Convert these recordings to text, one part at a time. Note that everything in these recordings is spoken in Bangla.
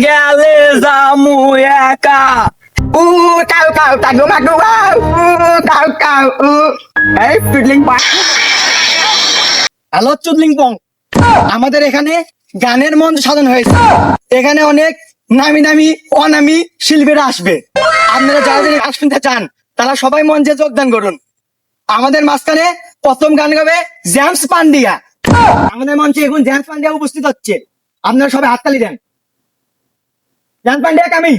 গেলে জামু একা কাউ কাউ তাগো মাগো কাউ কাউ এই টুডলিং পং। হ্যালো চুদলিং পং, আমাদের এখানে গানের মঞ্চ সাজানো হয়েছে। এখানে অনেক নামি নামি অনামি শিল্পীরা আসবে। আপনারা যারা যারা গান শুনতে চান তারা সবাই মঞ্চে যোগদান করুন। আমাদের মাঝখানে প্রথম গান গাবে জেমস পান্ডিয়া। আমাদের মঞ্চে এখন জেমস পান্ডিয়া উপস্থিত হচ্ছে, আপনারা সবাই হাততালি দেন। James Pandya coming.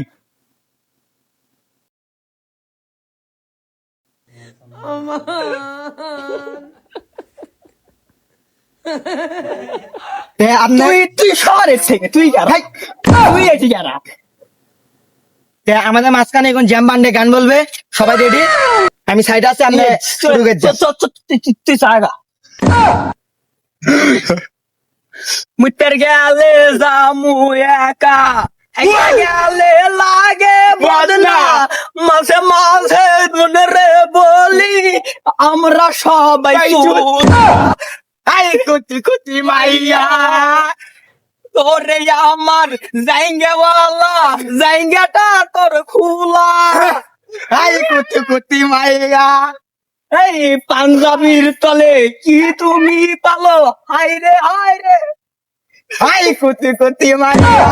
তুই শহরের থেকে তুই এটি যারা আমাদের মাঝখানে এখন জ্যাম বান্ডে গান বলবে, সবাই রেডি? আমি সাইডে আছি, আপনি তুই চাগা মুতের গেলে জামু একা গেলে লাগে বদনা মাঝে মাঝে রে বলি আমরা সবাই আই কুতি কুতি মাইয়া তোরে আমার জাইঙ্গাওয়ালা জাইঙ্গাটা তোর খুলা আই কুতি কুতি মাইয়া এই পাঞ্জাবির তলে কি তুমি পালো হাই রে হাই কুতি কুতি মাইয়া।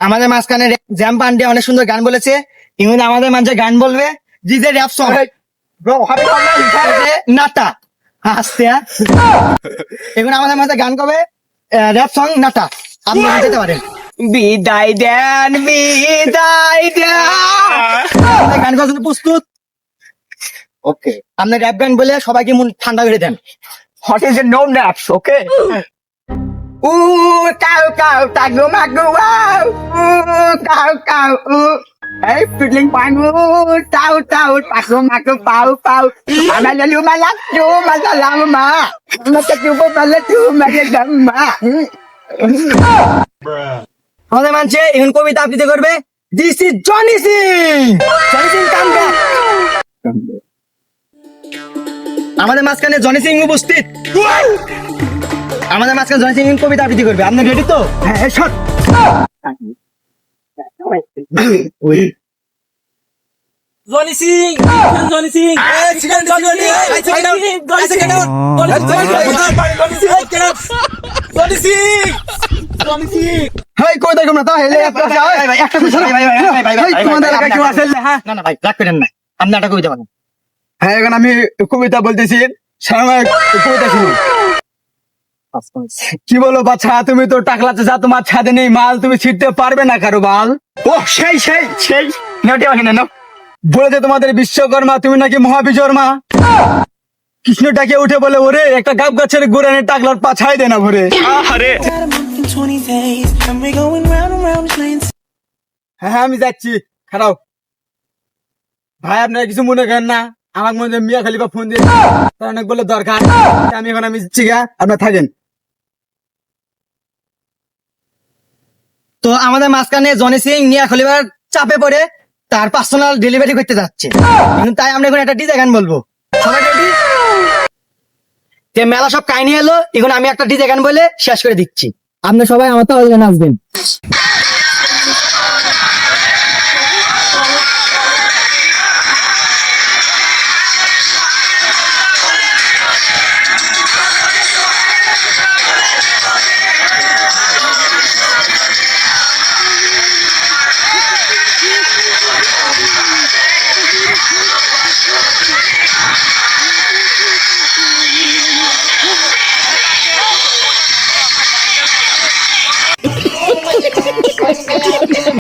আমাদের মাঝখানে জ্যাম পান্ডে অনেক সুন্দর গান বলেছে, ইহুন আমাদের মাঝে গান বলবে ডিজে র‍্যাপ সং নাটা হাসতে। এখন আমাদের মাঝে গান কবে র‍্যাপ সং নাটা, আপনি যেতে পারেন। বিদায় দেন গান গাওয়ার জন্য প্রস্তুত? ওকে, আপনি র‍্যাপ গান বলে সবাইকে মন ঠান্ডা করে দেন। What is a no raps? Okay কাউ কাউ তাগো মাগো কাউ কাউ এই টুডলিং পং টাউ টাউ তাগো মাগো পাউ পাউ আমালালু মালাকু মালালামা মাকাতু বালাতু মাগাদাম্মা। আমাদের মানছে এখন কবিতা আবৃত্তি করবে this is Johnny Singh. Johnny Singh come back. আমাদের মাঝখানে জনি সিং উপস্থিত। আমাদের মাঝখানে জনি সিং কবিতা আবৃত্তি করবে, আপনি রেডি তো? হ্যাঁ shot. Johnny Singh Johnny Singh কবিতা তোমরা তো হেলে একটা তোমাদের এলাকায় কেউ আসেন না? হ্যাঁ না না ভাই রাগ করেন না, আপনি একটা কবিতা বলেন। হ্যাঁ এখন আমি কবিতা বলতেছি, সামনে কবিতা শুনুন। কি বলো বাচ্চা, তুমি তো টাকলা চাচা, তোমার ছাদে নেই মাল, তুমি ছিটতে পারবে না কারো বাল। ও সেই সেই সেই বলেছে তোমাদের বিশ্বকর্মা, তুমি নাকি মহাবিজর্মা। কৃষ্ণটাকে উঠে বলে ওরে একটা গাব গাছের গোড়ানে টাকলার পা ছাই দে না ভরে। হ্যাঁ আমি যাচ্ছি, খারাপ ভাই আপনারা কিছু মনে করেন না, আমার মনে মিয়া খালিফা ফোন দিয়ে তার অনেক বলে দরকার, আমি এখন আমি যাচ্ছি গা, আপনারা থাকেন। তো আমাদের মাঝখানে জনি সিং মিয়া খলিফার চাপে পড়ে তার পার্সোনাল ডেলিভারি করতে যাচ্ছে, তাই আমরা এখন একটা ডিজে গান বলবো। সবাই রেডি? মেলা সব কাহিনী এলো, এখন আমি একটা ডিজে গান বলে শেষ করে দিচ্ছি, আপনি সবাই আমার তো নাচবেন।